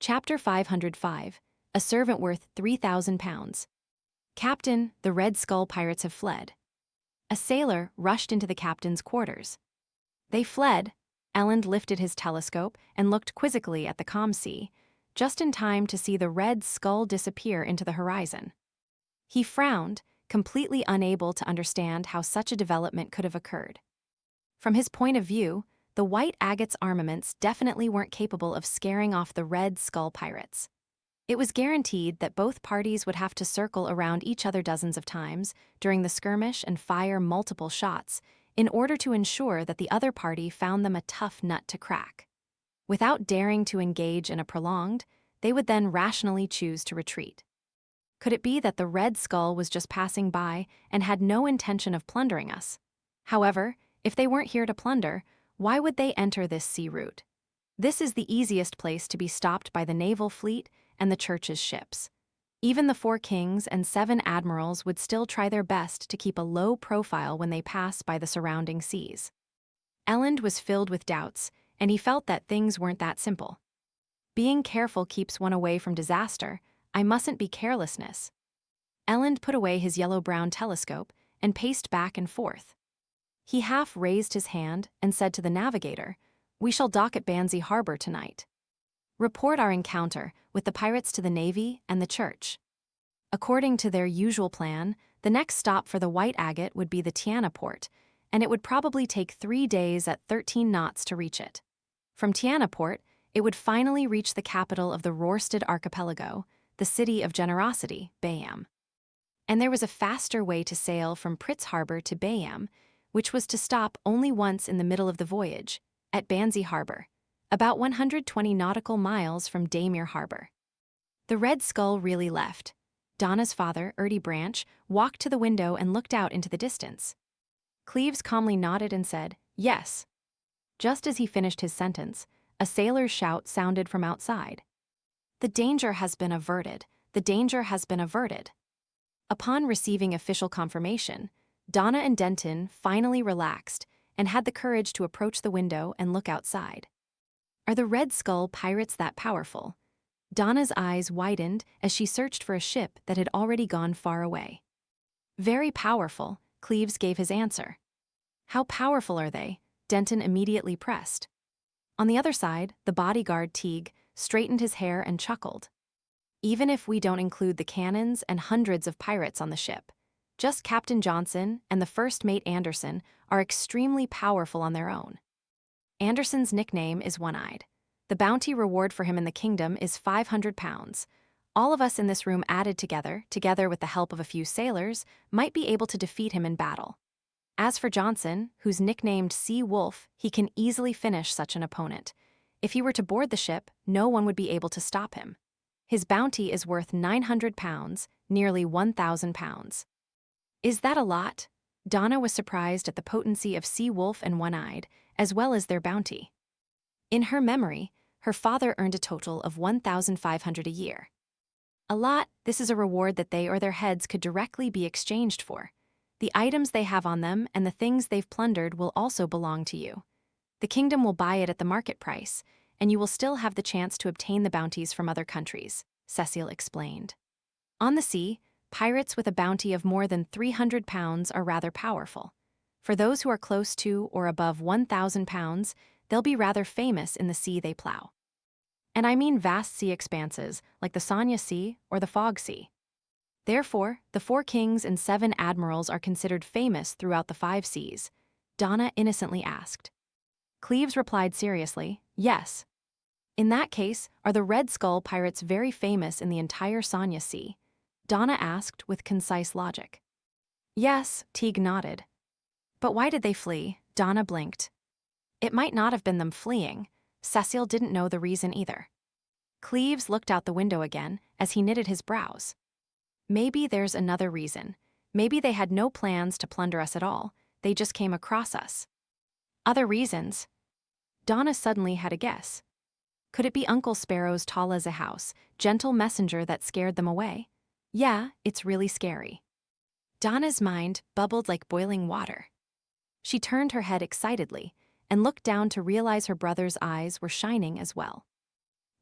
Chapter 505. A servant worth 3,000 pounds. Captain, the Red Skull pirates have fled. A sailor rushed into the captain's quarters. They fled. Elend lifted his telescope and looked quizzically at the calm sea, just in time to see the Red Skull disappear into the horizon. He frowned, completely unable to understand how such a development could have occurred. From his point of view, the White Agate's armaments definitely weren't capable of scaring off the Red Skull pirates. It was guaranteed that both parties would have to circle around each other dozens of times during the skirmish and fire multiple shots in order to ensure that the other party found them a tough nut to crack. Without daring to engage in a prolonged, they would then rationally choose to retreat. Could it be that the Red Skull was just passing by and had no intention of plundering us? However, if they weren't here to plunder, why would they enter this sea route? This is the easiest place to be stopped by the naval fleet and the church's ships. Even the 4 kings and 7 admirals would still try their best to keep a low profile when they pass by the surrounding seas. Elend was filled with doubts, and he felt that things weren't that simple. Being careful keeps one away from disaster. I mustn't be carelessness. Elend put away his yellow-brown telescope and paced back and forth. He half raised his hand and said to the navigator, "We shall dock at Banzi Harbor tonight. Report our encounter with the pirates to the Navy and the church." According to their usual plan, the next stop for the White Agate would be the Tiana port, and it would probably take 3 days at 13 knots to reach it. From Tiana port, it would finally reach the capital of the Rorstad archipelago, the city of generosity, Bayam. And there was a faster way to sail from Pritz Harbor to Bayam, which was to stop only once in the middle of the voyage, at Banzi Harbor, about 120 nautical miles from Daymir Harbor. The Red Skull really left. Donna's father, Erdy Branch, walked to the window and looked out into the distance. Cleves calmly nodded and said, "Yes." Just as he finished his sentence, a sailor's shout sounded from outside. "The danger has been averted. The danger has been averted." Upon receiving official confirmation, Donna and Denton finally relaxed and had the courage to approach the window and look outside. Are the Red Skull pirates that powerful? Donna's eyes widened as she searched for a ship that had already gone far away. "Very powerful," Cleves gave his answer. "How powerful are they?" Denton immediately pressed. On the other side, the bodyguard Teague straightened his hair and chuckled. "Even if we don't include the cannons and hundreds of pirates on the ship, just Captain Johnson and the first mate Anderson are extremely powerful on their own. Anderson's nickname is One-Eyed. The bounty reward for him in the kingdom is 500 pounds. All of us in this room added together with the help of a few sailors, might be able to defeat him in battle. As for Johnson, who's nicknamed Sea Wolf, he can easily finish such an opponent. If he were to board the ship, no one would be able to stop him. His bounty is worth 900 pounds, nearly 1,000 pounds. Is that a lot? Donna was surprised at the potency of Sea Wolf and One-Eyed, as well as their bounty. In her memory, her father earned a total of 1,500 a year. A lot. This is a reward that they or their heads could directly be exchanged for. The items they have on them and the things they've plundered will also belong to you. The kingdom will buy it at the market price, and you will still have the chance to obtain the bounties from other countries, Cecile explained. On the sea, pirates with a bounty of more than 300 pounds are rather powerful. For those who are close to or above 1,000 pounds, they'll be rather famous in the sea they plow. And I mean vast sea expanses like the Sanya Sea or the Fog Sea. Therefore, the 4 kings and 7 admirals are considered famous throughout the 5 seas, Donna innocently asked. Cleves replied seriously, "Yes." In that case, are the Red Skull pirates very famous in the entire Sanya Sea? Donna asked with concise logic. "Yes," Teague nodded. "But why did they flee?" Donna blinked. It might not have been them fleeing. Cecile didn't know the reason either. Cleves looked out the window again as he knitted his brows. Maybe there's another reason. Maybe they had no plans to plunder us at all. They just came across us. Other reasons? Donna suddenly had a guess. Could it be Uncle Sparrow's tall as a house, gentle messenger that scared them away? Yeah, it's really scary. Donna's mind bubbled like boiling water. She turned her head excitedly and looked down to realize her brother's eyes were shining as well.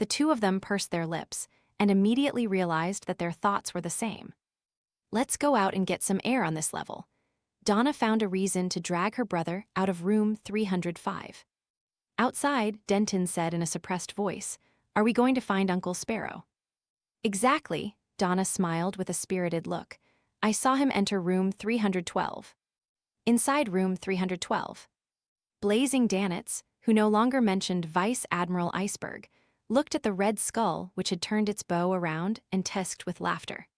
The two of them pursed their lips and immediately realized that their thoughts were the same. Let's go out and get some air on this level. Donna found a reason to drag her brother out of room 305. Outside, Denton said in a suppressed voice, "Are we going to find Uncle Sparrow?" "Exactly," Donna smiled with a spirited look. "I saw him enter room 312. Inside room 312. Blazing Danitz, who no longer mentioned Vice Admiral Iceberg, looked at the red skull which had turned its bow around and hissed with laughter.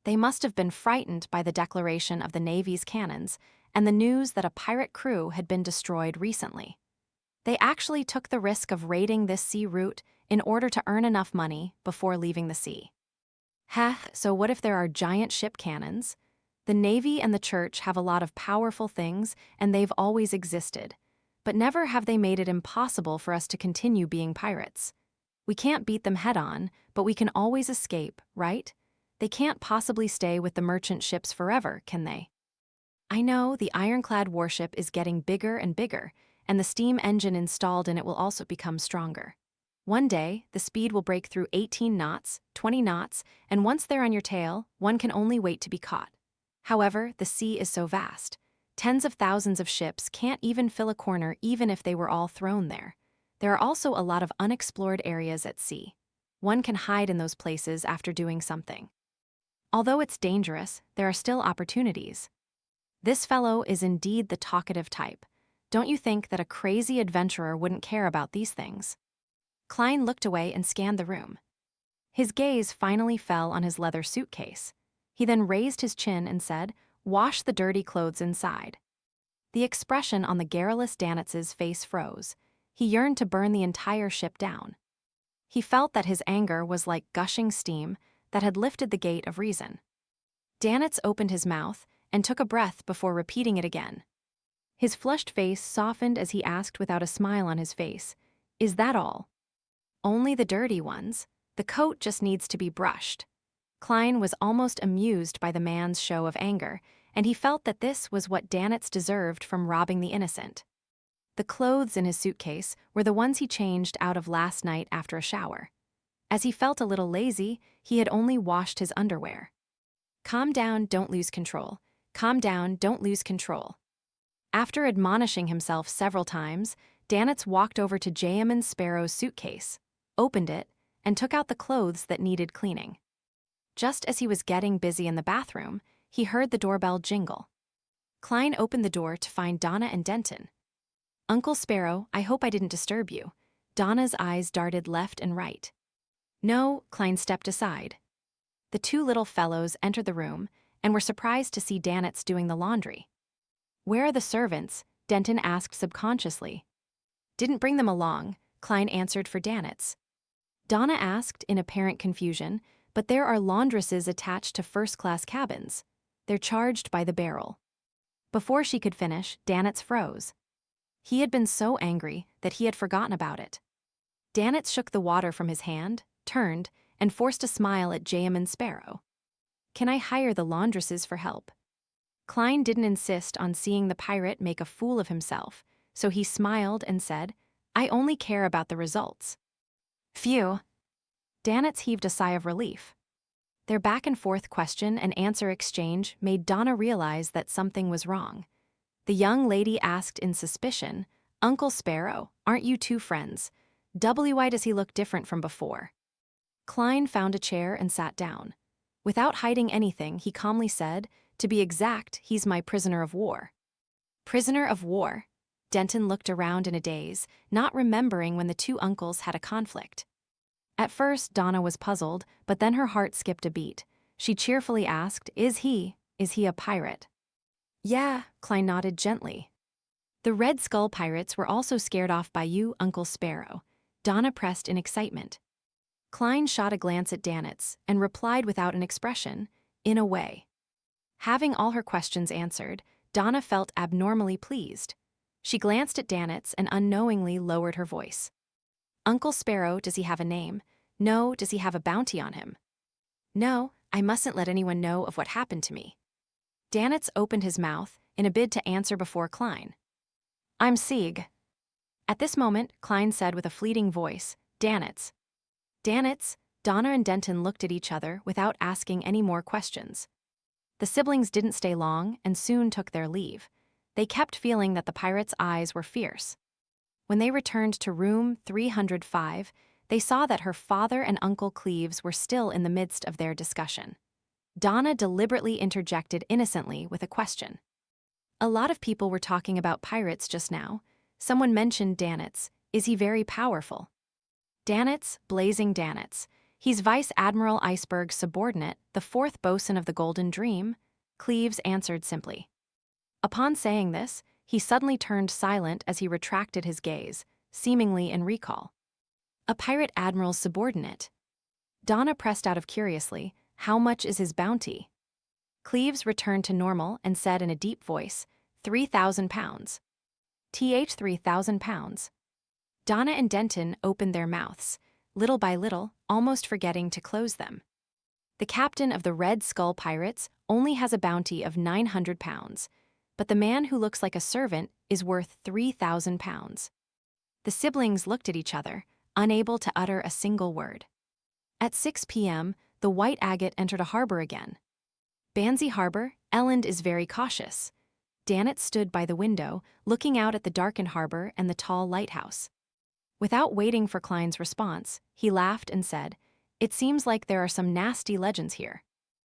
They must have been frightened by the declaration of the Navy's cannons and the news that a pirate crew had been destroyed recently. They actually took the risk of raiding this sea route in order to earn enough money before leaving the sea. So what if there are giant ship cannons? The Navy and the Church have a lot of powerful things, and they've always existed. But never have they made it impossible for us to continue being pirates. We can't beat them head-on, but we can always escape, right? They can't possibly stay with the merchant ships forever, can they? I know the ironclad warship is getting bigger and bigger, and the steam engine installed in it will also become stronger. One day, the speed will break through 18 knots, 20 knots, and once they're on your tail, one can only wait to be caught. However, the sea is so vast. Tens of thousands of ships can't even fill a corner even if they were all thrown there. There are also a lot of unexplored areas at sea. One can hide in those places after doing something. Although it's dangerous, there are still opportunities. This fellow is indeed the talkative type. Don't you think that a crazy adventurer wouldn't care about these things? Klein looked away and scanned the room. His gaze finally fell on his leather suitcase. He then raised his chin and said, "Wash the dirty clothes inside." The expression on the garrulous Danitz's face froze. He yearned to burn the entire ship down. He felt that his anger was like gushing steam that had lifted the gate of reason. Danitz opened his mouth and took a breath before repeating it again. His flushed face softened as he asked without a smile on his face, "Is that all?" "Only the dirty ones. The coat just needs to be brushed." Klein was almost amused by the man's show of anger, and he felt that this was what Danitz deserved from robbing the innocent. The clothes in his suitcase were the ones he changed out of last night after a shower. As he felt a little lazy, he had only washed his underwear. "Calm down, don't lose control. Calm down, don't lose control." After admonishing himself several times, Danitz walked over to Jayaman Sparrow's suitcase, opened it, and took out the clothes that needed cleaning. Just as he was getting busy in the bathroom, he heard the doorbell jingle. Klein opened the door to find Donna and Denton. "Uncle Sparrow, I hope I didn't disturb you." Donna's eyes darted left and right. "No," Klein stepped aside. The two little fellows entered the room and were surprised to see Danitz doing the laundry. "Where are the servants?" Denton asked subconsciously. "Didn't bring them along," Klein answered for Danitz. Donna asked in apparent confusion, "But there are laundresses attached to first-class cabins. They're charged by the barrel." Before she could finish, Danitz froze. He had been so angry that he had forgotten about it. Danitz shook the water from his hand, turned, and forced a smile at Jayaman Sparrow. "Can I hire the laundresses for help?" Klein didn't insist on seeing the pirate make a fool of himself, so he smiled and said, "I only care about the results." "Phew." Danitz heaved a sigh of relief. Their back-and-forth question and answer exchange made Donna realize that something was wrong. The young lady asked in suspicion, "Uncle Sparrow, aren't you two friends? Why does he look different from before?" Klein found a chair and sat down. Without hiding anything, he calmly said, "To be exact, he's my prisoner of war." Prisoner of war? Denton looked around in a daze, not remembering when the two uncles had a conflict. At first, Donna was puzzled, but then her heart skipped a beat. She cheerfully asked, Is he a pirate?" "Yeah," Klein nodded gently. "The Red Skull pirates were also scared off by you, Uncle Sparrow." Donna pressed in excitement. Klein shot a glance at Danitz and replied without an expression, "In a way." Having all her questions answered, Donna felt abnormally pleased. She glanced at Danitz and unknowingly lowered her voice. "Uncle Sparrow, does he have a name? No, does he have a bounty on him?" "No, I mustn't let anyone know of what happened to me." Danitz opened his mouth in a bid to answer before Klein. "I'm Sieg." At this moment, Klein said with a fleeting voice, "Danitz." Danitz, Donna and Denton looked at each other without asking any more questions. The siblings didn't stay long and soon took their leave. They kept feeling that the pirates' eyes were fierce. When they returned to room 305, they saw that her father and Uncle Cleves were still in the midst of their discussion. Donna deliberately interjected innocently with a question. "A lot of people were talking about pirates just now. Someone mentioned Danitz. Is he very powerful?" "Danitz, Blazing Danitz. He's Vice Admiral Iceberg's subordinate, the fourth bosun of the Golden Dream," Cleves answered simply. Upon saying this, he suddenly turned silent as he retracted his gaze, seemingly in recall. "A pirate admiral's subordinate?" Donna pressed out of curiously, "How much is his bounty?" Cleves returned to normal and said in a deep voice, £3,000. 3,000 pounds. Donna and Denton opened their mouths, little by little, almost forgetting to close them. "The captain of the Red Skull Pirates only has a bounty of £900, but the man who looks like a servant is worth £3,000. The siblings looked at each other, unable to utter a single word. At 6 p.m., the White Agate entered a harbor again. Banzi Harbor, Elland is very cautious. Danitz stood by the window, looking out at the darkened harbor and the tall lighthouse. Without waiting for Klein's response, he laughed and said, "It seems like there are some nasty legends here."